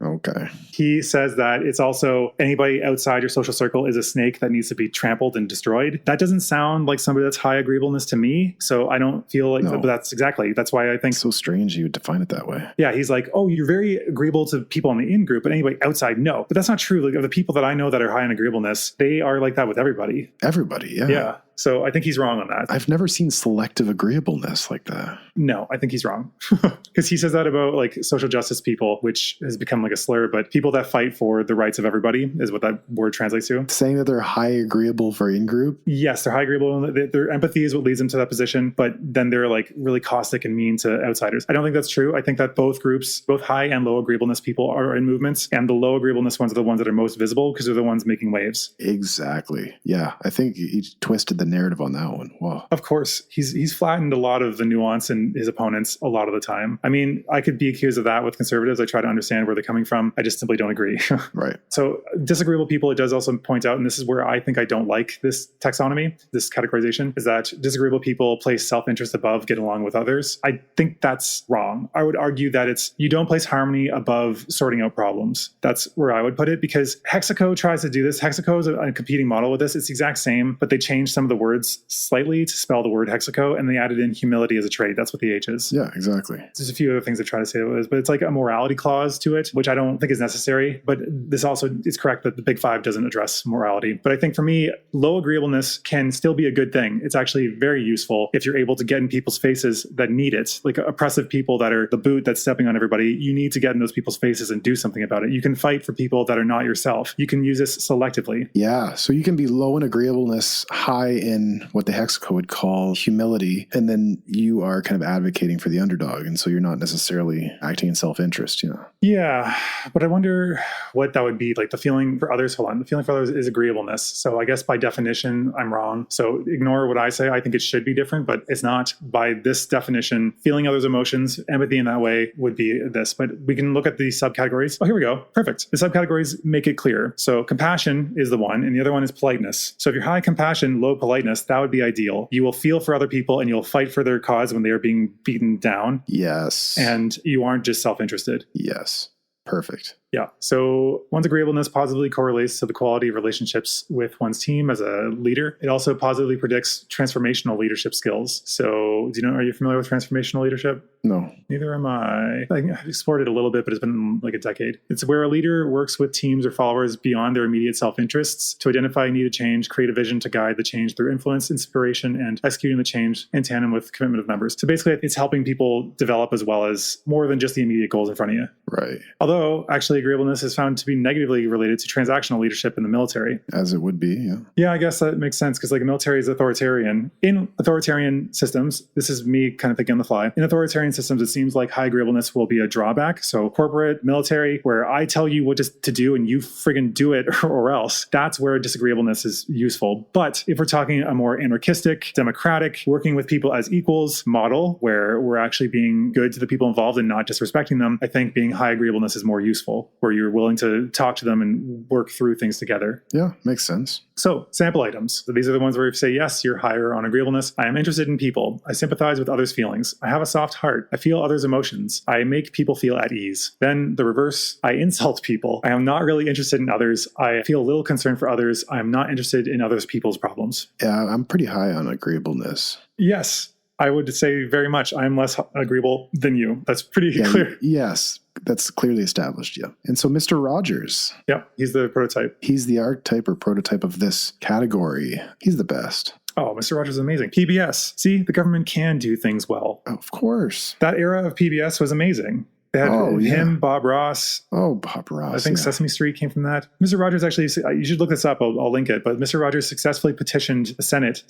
Okay. He says that it's also anybody outside your social circle is a snake that needs to be trampled and destroyed. That doesn't sound like somebody that's high agreeableness to me. So I don't feel like but that's why I think it's so strange you would define it that way. Yeah, he's like, oh, you're very agreeable to people in the in-group, but anybody outside, no. But that's not true. Like, of the people that I know that are high in agreeableness, they are like that with everybody. Everybody, yeah. Yeah. So I think he's wrong on that. I've never seen selective agreeableness like that. No, I think he's wrong. Because he says that about like social justice people, which has become like a slur, but people that fight for the rights of everybody is what that word translates to. Saying that they're high agreeable for in-group? Yes, they're high agreeable. Their empathy is what leads them to that position, but then they're like really caustic and mean to outsiders. I don't think that's true. I think that both groups, both high and low agreeableness people are in movements, and the low agreeableness ones are the ones that are most visible because they're the ones making waves. Exactly. Yeah, I think he twisted the narrative on that one. Wow. Of course, he's flattened a lot of the nuance in his opponents a lot of the time. I mean, I could be accused of that with conservatives. I try to understand where they're coming from. I just simply don't agree. Right. So disagreeable people, it does also point out, and this is where I think I don't like this taxonomy, this categorization, is that disagreeable people place self-interest above getting along with others. I think that's wrong. I would argue that you don't place harmony above sorting out problems. That's where I would put it, because Hexaco tries to do this. Hexaco is a competing model with this. It's the exact same, but they changed some of the words slightly to spell the word Hexaco, and they added in humility as a trait. That's what the H is. Yeah, exactly. There's a few other things they try to say it was, but it's like a morality clause to it, which I don't think is necessary. But this also is correct that the Big Five doesn't address morality. But I think for me, low agreeableness can still be a good thing. It's actually very useful if you're able to get in people's faces that need it. Like oppressive people that are the boot that's stepping on everybody, you need to get in those people's faces and do something about it. You can fight for people that are not yourself. You can use this selectively. Yeah, so you can be low in agreeableness, high in what the Hexaco would call humility, and then you are kind of advocating for the underdog, and so you're not necessarily acting in self-interest, you know? Yeah, but I wonder what that would be. Like the feeling for others, the feeling for others is agreeableness. So I guess by definition, I'm wrong. So ignore what I say. I think it should be different, but it's not. By this definition, feeling others' emotions, empathy in that way would be this. But we can look at the subcategories. Oh, here we go. Perfect. The subcategories make it clear. So compassion is the one, and the other one is politeness. So if you're high compassion, low politeness, that would be ideal. You will feel for other people and you'll fight for their cause when they are being beaten down. Yes. And you aren't just self-interested. Yes. Perfect. Yeah. So one's agreeableness positively correlates to the quality of relationships with one's team as a leader. It also positively predicts transformational leadership skills. So are you familiar with transformational leadership? No. Neither am I. I've explored it a little bit, but it's been like a decade. It's where a leader works with teams or followers beyond their immediate self-interests to identify needed change, create a vision to guide the change through influence, inspiration, and executing the change in tandem with commitment of members. So basically, it's helping people develop as well as more than just the immediate goals in front of you. Right. Although, actually, agreeableness is found to be negatively related to transactional leadership in the military. As it would be, yeah. Yeah, I guess that makes sense because like the military is authoritarian. In authoritarian systems, this is me kind of thinking on the fly. In authoritarian systems, it seems like high agreeableness will be a drawback. So corporate, military, where I tell you what to do and you friggin' do it or else, that's where disagreeableness is useful. But if we're talking a more anarchistic, democratic, working with people as equals model, where we're actually being good to the people involved and not just respecting them, I think being high agreeableness is more useful, where you're willing to talk to them and work through things together. Yeah, makes sense. So sample items. So these are the ones where you say, yes, you're higher on agreeableness. I am interested in people. I sympathize with others' feelings. I have a soft heart. I feel others' emotions. I make people feel at ease. Then the reverse, I insult people. I am not really interested in others. I feel little concern for others. I am not interested in others' people's problems. Yeah, I'm pretty high on agreeableness. Yes, I would say very much. I'm less agreeable than you. That's pretty clear. Yes, that's clearly established, yeah. And so Mr. Rogers. Yeah, he's the prototype. He's the archetype or prototype of this category. He's the best. Oh, Mr. Rogers is amazing. PBS. See, the government can do things well. Of course. That era of PBS was amazing. They had him, Bob Ross. Oh, Bob Ross. I think Sesame Street came from that. Mr. Rogers actually, you should look this up. I'll link it. But Mr. Rogers successfully petitioned the Senate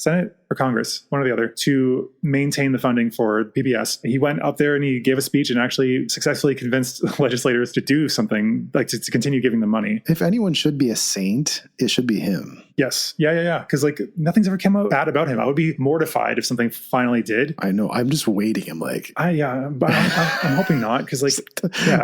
or Congress, one or the other, to maintain the funding for PBS. He went up there and he gave a speech and actually successfully convinced legislators to do something, like to continue giving them money. If anyone should be a saint, it should be him. Yes. Yeah. Because like nothing's ever come out bad about him. I would be mortified if something finally did. I know. I'm just waiting. I'm like, but I'm hoping not, because like,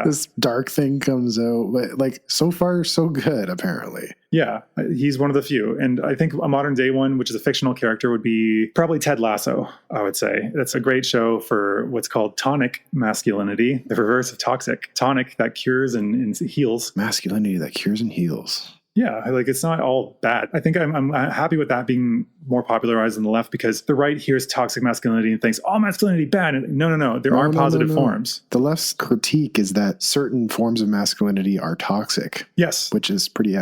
this dark thing comes out, but like so far so good apparently. Yeah, he's one of the few. And I think a modern day one, which is a fictional character, would be probably Ted Lasso, I would say. That's a great show for what's called tonic masculinity, the reverse of toxic. Tonic, that cures and heals. Masculinity that cures and heals. Yeah, like it's not all bad. I think I'm happy with that being more popularized on the left, because the right hears toxic masculinity and thinks all masculinity bad. And no. There are positive forms. The left's critique is that certain forms of masculinity are toxic. Yes. Which is pretty...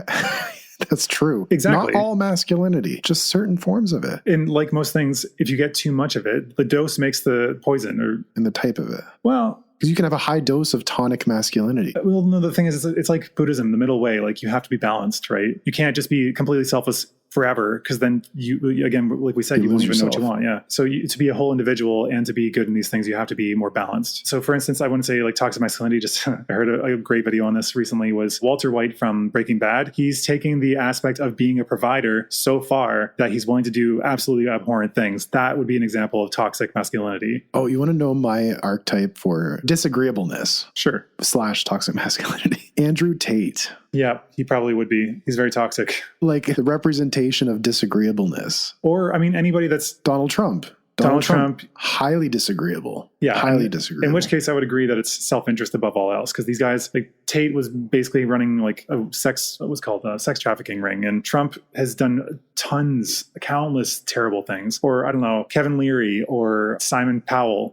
That's true. Exactly. Not all masculinity, just certain forms of it. And like most things, if you get too much of it, the dose makes the poison. And the type of it. Well... Because you can have a high dose of tonic masculinity. Well, no, the thing is, it's like Buddhism, the middle way. Like you have to be balanced, right? You can't just be completely selfless forever, because then you, again, like we said, you won't even know what you want. Yeah. So to be a whole individual and to be good in these things, you have to be more balanced. So for instance, I wouldn't say like toxic masculinity, just I heard a great video on this recently, was Walter White from Breaking Bad. He's taking the aspect of being a provider so far that he's willing to do absolutely abhorrent things. That would be an example of toxic masculinity. Oh, you want to know my archetype for disagreeableness? Sure. / toxic masculinity. Andrew Tate. Yeah, he probably would be. He's very toxic. Like the representation of disagreeableness. Or, I mean, anybody that's... Donald Trump. Donald Trump, highly disagreeable. Yeah. Highly disagreeable. In which case I would agree that it's self-interest above all else, because these guys, like Tate was basically running like a sex trafficking ring, and Trump has done countless terrible things. Or I don't know, Kevin Leary or Simon Cowell,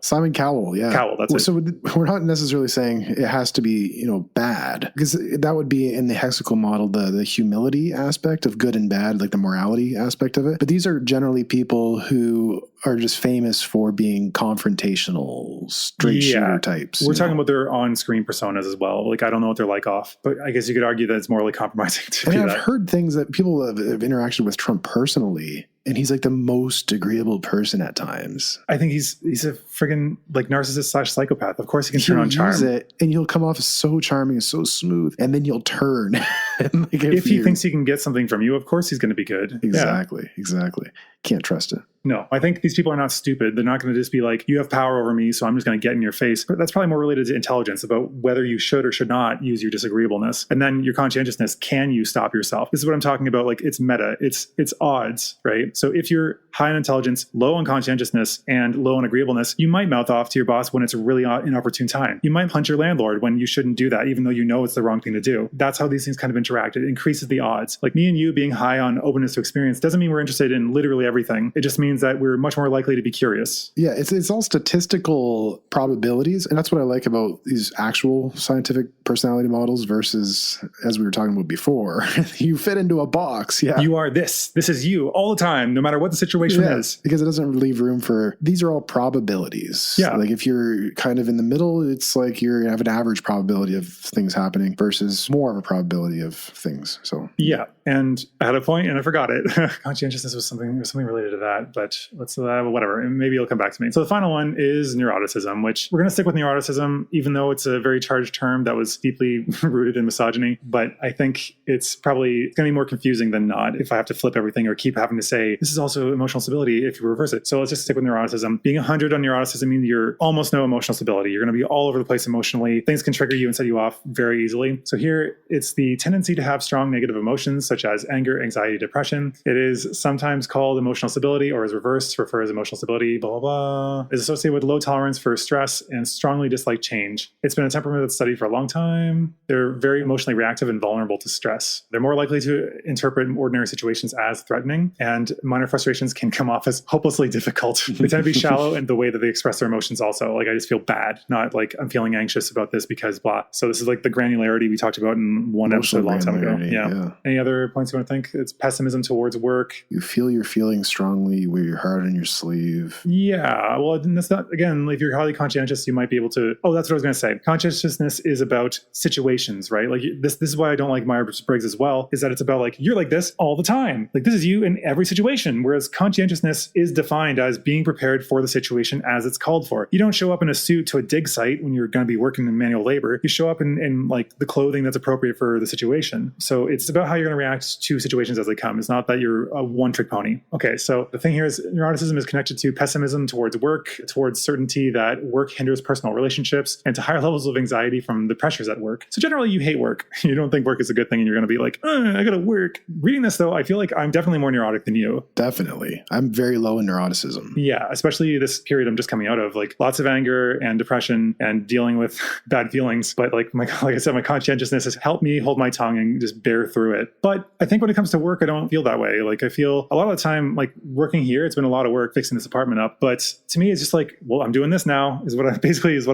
yeah. Cowell, that's it. So we're not necessarily saying it has to be, bad, because that would be in the hexacle model, the humility aspect of good and bad, like the morality aspect of it. But these are generally people who are just famous for being confrontational, straight shooter types. We're talking about their on-screen personas as well. Like, I don't know what they're like off, but I guess you could argue that it's morally compromising to do that. I've heard things that people have interacted with Trump personally, and he's like the most agreeable person at times. I think he's a friggin' like narcissist / psychopath. Of course he can turn on charm. And you'll come off as so charming and so smooth, and then you'll turn. If he thinks he can get something from you, of course he's going to be good. Exactly. Can't trust it. No, I think these people are not stupid. They're not going to just be like, you have power over me, so I'm just going to get in your face. But that's probably more related to intelligence, about whether you should or should not use your disagreeableness. And then your conscientiousness, can you stop yourself? This is what I'm talking about. Like, it's meta. It's odds, right? So if you're high on intelligence, low on conscientiousness, and low on agreeableness, you might mouth off to your boss when it's a really inopportune time. You might punch your landlord when you shouldn't do that, even though you know it's the wrong thing to do. That's how these things kind of interact. It increases the odds. Like me and you being high on openness to experience doesn't mean we're interested in literally everything. It just means that we're much more likely to be curious. Yeah, it's all statistical probabilities. And that's what I like about these actual scientific personality models versus, as we were talking about before, you fit into a box. Yeah. You are this. This is you all the time, no matter what the situation is. Because it doesn't leave room for, these are all probabilities. Yeah. Like if you're kind of in the middle, it's like you have an average probability of things happening versus more of a probability of things. So yeah. And I had a point and I forgot it. Conscientiousness was something related to that, but whatever. Maybe it'll come back to me. So the final one is neuroticism, which we're going to stick with neuroticism, even though it's a very charged term that was deeply rooted in misogyny. But I think it's going to be more confusing than not if I have to flip everything or keep having to say, this is also emotional stability if you reverse it. So let's just stick with neuroticism. Being 100 on neuroticism means you're almost no emotional stability. You're going to be all over the place emotionally. Things can trigger you and set you off very easily. So here, it's the tendency to have strong negative emotions, such as anger, anxiety, depression. It is sometimes called emotional stability, or as reversed, refers emotional stability, blah, blah, blah. Is associated with low tolerance for stress and strongly dislike change. It's been a temperament that's studied for a long time. They're very emotionally reactive and vulnerable to stress. They're more likely to interpret ordinary situations as threatening. And minor frustrations can come off as hopelessly difficult. They tend to be shallow in the way that they express their emotions also. Like, I just feel bad, not like I'm feeling anxious about this because blah. So this is like the granularity we talked about in one episode a long time ago. Yeah. Any other points you want to think? It's pessimism towards work. You feel your feelings strongly, wear your heart on your sleeve. Yeah. Well, that's not, again, if you're highly conscientious, you might be able to, that's what I was going to say. Conscientiousness is about situations, right? Like this is why I don't like Myers-Briggs as well, is that it's about like, you're like this all the time. Like this is you in every situation. Whereas conscientiousness is defined as being prepared for the situation as it's called for. You don't show up in a suit to a dig site when you're going to be working in manual labor. You show up in like the clothing that's appropriate for the situation. So it's about how you're going to react to situations as they come. It's not that you're a one-trick pony. Okay, so the thing here is neuroticism is connected to pessimism towards work, towards certainty that work hinders personal relationships, and to higher levels of anxiety from the pressures at work. So generally you hate work. You don't think work is a good thing and you're going to be like, I got to work. Reading this though, I feel like I'm definitely more neurotic than you. Definitely. I'm very low in neuroticism. Yeah, especially this period I'm just coming out of, like lots of anger and depression and dealing with bad feelings. But like I said, my conscientiousness has helped me hold my tongue and just bear through it. But I think when it comes to work, I don't feel that way. Like I feel a lot of the time, like working here, it's been a lot of work fixing this apartment up. But to me, it's just like, well, I'm doing this now is what I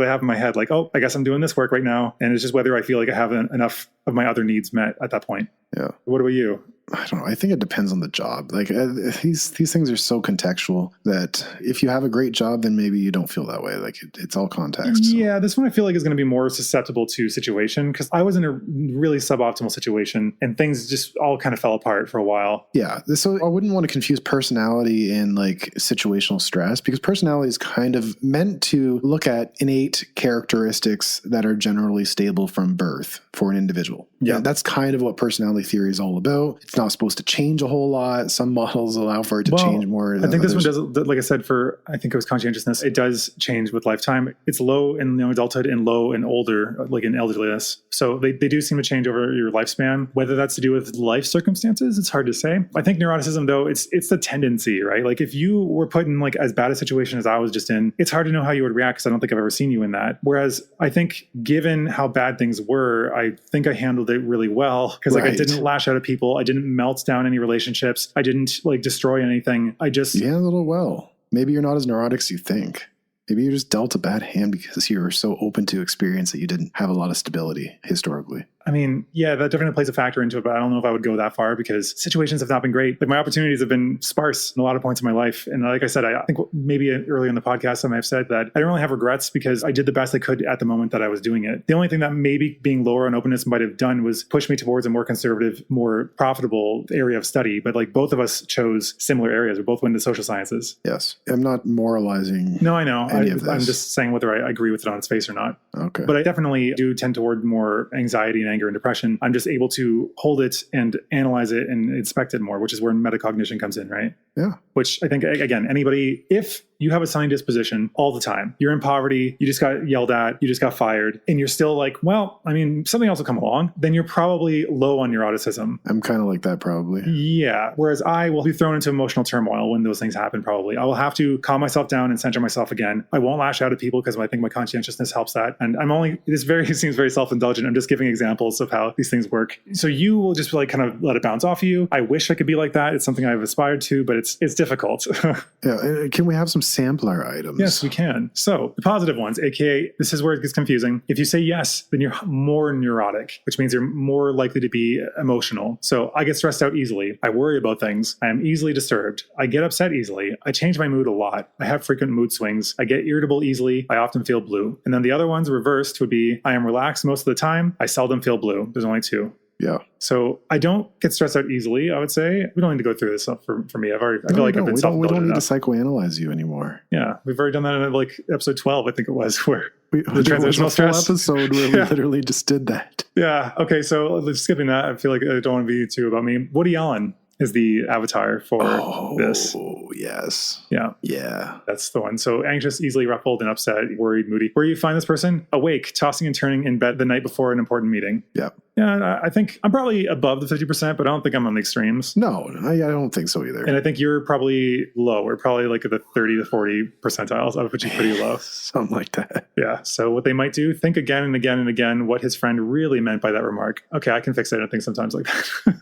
have in my head. Like, I guess I'm doing this work right now. And it's just whether I feel like I have enough of my other needs met at that point. Yeah. What about you? I don't know. I think it depends on the job. Like these things are so contextual that if you have a great job, then maybe you don't feel that way. Like it's all context. Yeah, this one I feel like is going to be more susceptible to situation because I was in a really suboptimal situation and things just all kind of fell apart for a while. Yeah. So I wouldn't want to confuse personality and like situational stress because personality is kind of meant to look at innate characteristics that are generally stable from birth for an individual. Yeah. That's kind of what personality theory is all about. It's not supposed to change a whole lot. Some models allow for it to change more. I think this one does, like I said, I think it was conscientiousness. It does change with lifetime. It's low in young adulthood and low in older, like in elderliness. So they do seem to change over your lifespan. Whether that's to do with life circumstances, it's hard to say. I think neuroticism, though, it's the tendency, right? Like if you were put in like as bad a situation as I was just in, it's hard to know how you would react because I don't think I've ever seen you in that. Whereas I think given how bad things were, I think I handled it really well because like I didn't lash out at people. I didn't melt down any relationships. I didn't like destroy anything. You handled it well. Maybe you're not as neurotic as you think. Maybe you just dealt a bad hand because you were so open to experience that you didn't have a lot of stability historically. I mean, yeah, that definitely plays a factor into it, but I don't know if I would go that far because situations have not been great. Like my opportunities have been sparse in a lot of points in my life. And like I said, I think maybe earlier in the podcast, I might have said that I don't really have regrets because I did the best I could at the moment that I was doing it. The only thing that maybe being lower on openness might have done was push me towards a more conservative, more profitable area of study. But like both of us chose similar areas. We both went into social sciences. Yes. I'm not moralizing. No, I know. I'm just saying whether I agree with it on its face or not. Okay. But I definitely do tend toward more anxiety and anger and depression. I'm just able to hold it and analyze it and inspect it more, which is where metacognition comes in, right? Yeah. Which I think, again, anybody, if you have a sunny disposition all the time, you're in poverty, you just got yelled at, you just got fired, and you're still like, well, I mean, something else will come along, then you're probably low on neuroticism. I'm kind of like that probably. Yeah. Whereas I will be thrown into emotional turmoil when those things happen probably. I will have to calm myself down and center myself again. I won't lash out at people because I think my conscientiousness helps that. And it seems very self-indulgent. I'm just giving examples of how these things work. So you will just like kind of let it bounce off you. I wish I could be like that. It's something I've aspired to, but it's difficult. Yeah. Can we have some sampler items? Yes, we can. So the positive ones, aka this is where it gets confusing. If you say yes, then you're more neurotic, which means you're more likely to be emotional. So I get stressed out easily. I worry about things. I am easily disturbed. I get upset easily. I change my mood a lot. I have frequent mood swings. I get irritable easily. I often feel blue. And then the other ones reversed would be I am relaxed most of the time. I seldom feel blue. There's only two. Yeah. So I don't get stressed out easily, I would say. We don't need to go through this stuff for me. I feel like I've been self-indulgent We don't need enough. to psychoanalyze you anymore. Yeah. We've already done that in like episode 12, I think it was, where the transitional stress episode where we literally just did that. Yeah. Okay. So skipping that, I feel like I don't want to be too about me. Woody Allen is the avatar for this. Oh, yes. Yeah. Yeah. That's the one. So anxious, easily ruffled and upset, worried, moody. Where you find this person? Awake, tossing and turning in bed the night before an important meeting. Yeah. Yeah, I think I'm probably above the 50%, but I don't think I'm on the extremes. No, I don't think so either. And I think you're probably low. We're probably like at the 30 to 40 percentiles. I would put you pretty low. Something like that. Yeah. So what they might do, think again and again and again what his friend really meant by that remark. Okay, I can fix it. I think sometimes like that.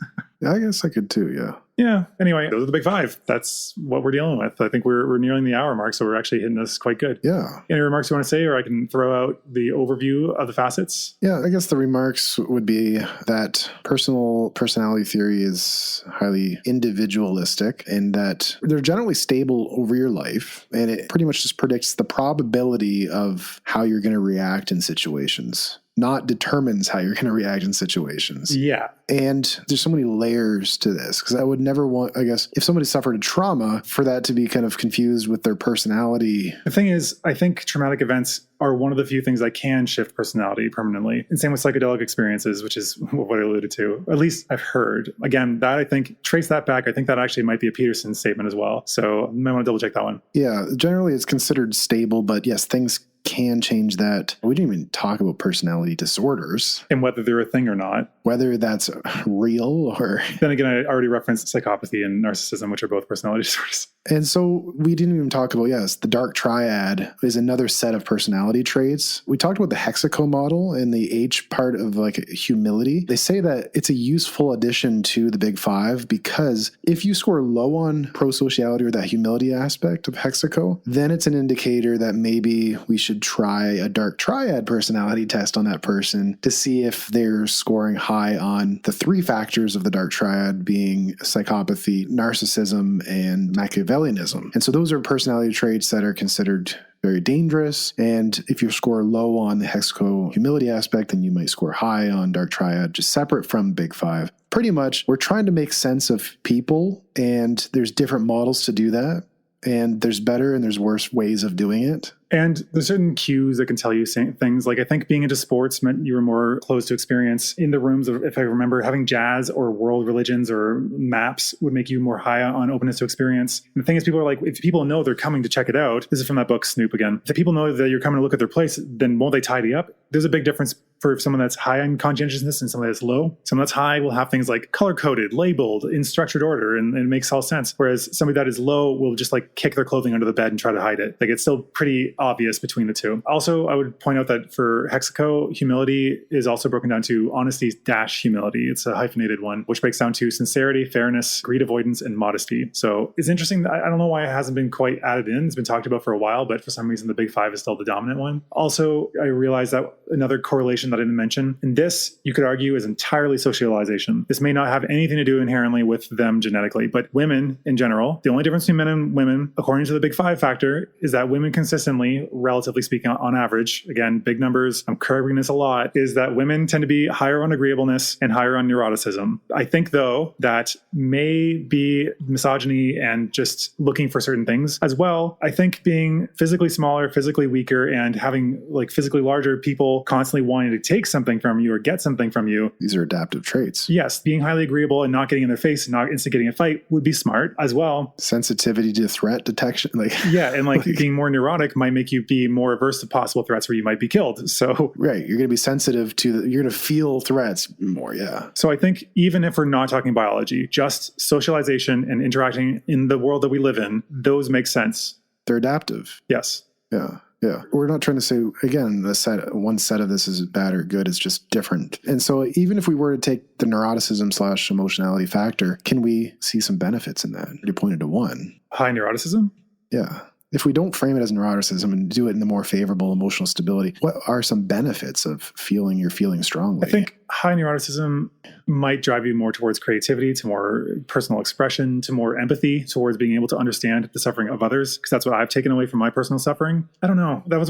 I guess I could too, yeah. Yeah. Anyway, those are the big five. That's what we're dealing with. I think we're nearing the hour mark, so we're actually hitting this quite good. Yeah. Any remarks you want to say, or I can throw out the overview of the facets? Yeah, I guess the remarks would be that personality theory is highly individualistic and that they're generally stable over your life, and it pretty much just predicts the probability of how you're going to react in situations, not determines how you're going to react in situations. Yeah. And there's so many layers to this, because I would never want, I guess, if somebody suffered a trauma, for that to be kind of confused with their personality. The thing is, I think traumatic events are one of the few things that can shift personality permanently. And same with psychedelic experiences, which is what I alluded to. At least I've heard. Again, that I think, trace that back. I think that actually might be a Peterson statement as well. So I might want to double check that one. Yeah, generally it's considered stable, but yes, things can change that. We didn't even talk about personality disorders. And whether they're a thing or not. Whether that's real or... Then again, I already referenced psychopathy and narcissism, which are both personality disorders. And so we didn't even talk about, yes, the dark triad is another set of personality traits. We talked about the hexaco model and the H part of like humility. They say that it's a useful addition to the big five, because if you score low on pro-sociality or that humility aspect of hexaco, then it's an indicator that maybe we should try a dark triad personality test on that person to see if they're scoring high on the three factors of the dark triad, being psychopathy, narcissism, and Machiavellianism. And so those are personality traits that are considered very dangerous. And if you score low on the hexaco humility aspect, then you might score high on dark triad, just separate from big five. Pretty much, we're trying to make sense of people, and there's different models to do that. And there's better and there's worse ways of doing it. And there's certain cues that can tell you things. Like, I think being into sports meant you were more close to experience in the rooms of, if I remember, having jazz or world religions or maps would make you more high on openness to experience. And the thing is, people are like, if people know they're coming to check it out, this is from that book, Snoop again. If people know that you're coming to look at their place, then won't they tidy up? There's a big difference for someone that's high on conscientiousness and someone that's low. Someone that's high will have things like color-coded, labeled, in structured order, and it makes all sense. Whereas somebody that is low will just like kick their clothing under the bed and try to hide it. Like, it's still pretty obvious between the two. Also, I would point out that for hexaco, humility is also broken down to honesty-humility. It's a hyphenated one, which breaks down to sincerity, fairness, greed avoidance, and modesty. So it's interesting. I don't know why it hasn't been quite added in. It's been talked about for a while, but for some reason, the big five is still the dominant one. Also, I realized that another correlation that I didn't mention, and this you could argue is entirely socialization. This may not have anything to do inherently with them genetically, but women in general, the only difference between men and women, according to the big five factor, is that women consistently, relatively speaking, on average, again, big numbers, I'm covering this a lot, is that women tend to be higher on agreeableness and higher on neuroticism. I think, though, that may be misogyny and just looking for certain things as well. I think being physically smaller, physically weaker, and having like physically larger people constantly wanting to take something from you or get something from you. These are adaptive traits. Yes, being highly agreeable and not getting in their face and not instigating a fight would be smart as well. Sensitivity to threat detection. Yeah, and being more neurotic might make you be more averse to possible threats where you might be killed. So right, you're going to be sensitive to you're going to feel threats more, yeah. So I think even if we're not talking biology, just socialization and interacting in the world that we live in, those make sense. They're adaptive. Yes. Yeah. Yeah. We're not trying to say, again, one set of this is bad or good. It's just different. And so even if we were to take the neuroticism / emotionality factor, can we see some benefits in that? You pointed to one. High neuroticism? Yeah. If we don't frame it as neuroticism and do it in the more favorable emotional stability, what are some benefits of feeling you're feeling strongly? I think high neuroticism might drive you more towards creativity, to more personal expression, to more empathy, towards being able to understand the suffering of others, because that's what I've taken away from my personal suffering. I don't know. That was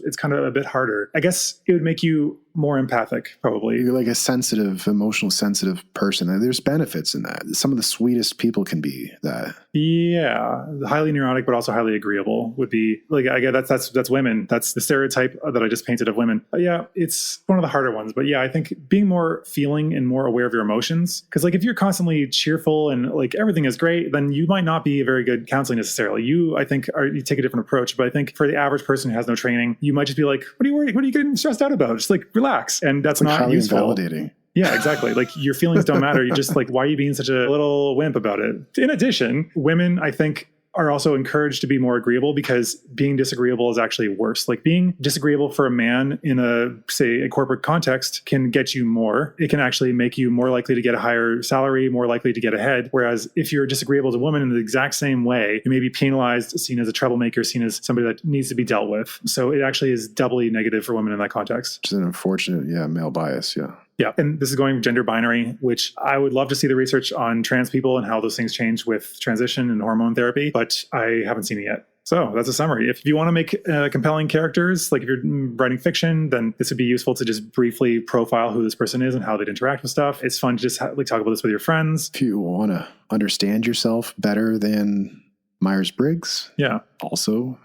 it's kind of a bit harder. I guess it would make you more empathic, probably. You're like a sensitive, emotional sensitive person. There's benefits in that. Some of the sweetest people can be that. Yeah. Highly neurotic, but also highly agreeable would be, like, I guess that's women. That's the stereotype that I just painted of women. Yeah, it's one of the harder ones. But yeah, I think being more feeling and more aware of your emotions, because like if you're constantly cheerful and like everything is great, then you might not be a very good counseling necessarily. You take a different approach. But I think for the average person who has no training, you might just be like, what are you worried? What are you getting stressed out about? Just like relax. And that's like not useful. Invalidating. Yeah, exactly. Like your feelings don't matter. You're just like, why are you being such a little wimp about it? In addition, women, I think, are also encouraged to be more agreeable because being disagreeable is actually worse. Like being disagreeable for a man in a corporate context can get you more. It can actually make you more likely to get a higher salary, more likely to get ahead. Whereas if you're disagreeable as a woman in the exact same way, you may be penalized, seen as a troublemaker, seen as somebody that needs to be dealt with. So it actually is doubly negative for women in that context. Which is an unfortunate, male bias, Yeah, and this is going gender binary, which I would love to see the research on trans people and how those things change with transition and hormone therapy, but I haven't seen it yet. So that's a summary. If you want to make compelling characters, like if you're writing fiction, then this would be useful to just briefly profile who this person is and how they'd interact with stuff. It's fun to just talk about this with your friends. If you want to understand yourself better than Myers-Briggs. Yeah. Also.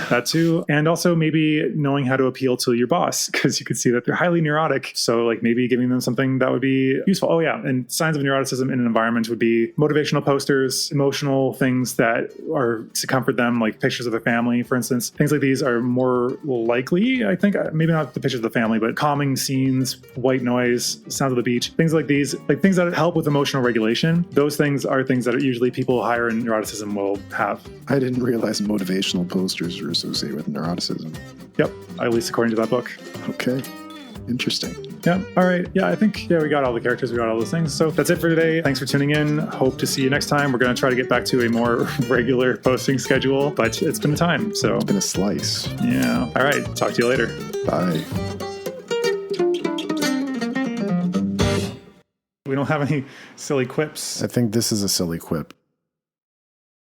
That too. And also maybe knowing how to appeal to your boss, because you can see that they're highly neurotic. So like maybe giving them something that would be useful. Oh yeah. And signs of neuroticism in an environment would be motivational posters, emotional things that are to comfort them, like pictures of their family, for instance. Things like these are more likely, I think, maybe not the pictures of the family, but calming scenes, white noise, sounds of the beach, things like these, like things that help with emotional regulation. Those things are things that usually people higher in neuroticism will have. I didn't realize motivational posters are associated with neuroticism. Yep, at least according to that book. Okay, interesting. Yeah, all right. Yeah, I think, we got all the characters, we got all those things. So that's it for today. Thanks for tuning in. Hope to see you next time. We're going to try to get back to a more regular posting schedule, but it's been a time. So it's been a slice. Yeah. All right. Talk to you later. Bye. We don't have any silly quips. I think this is a silly quip.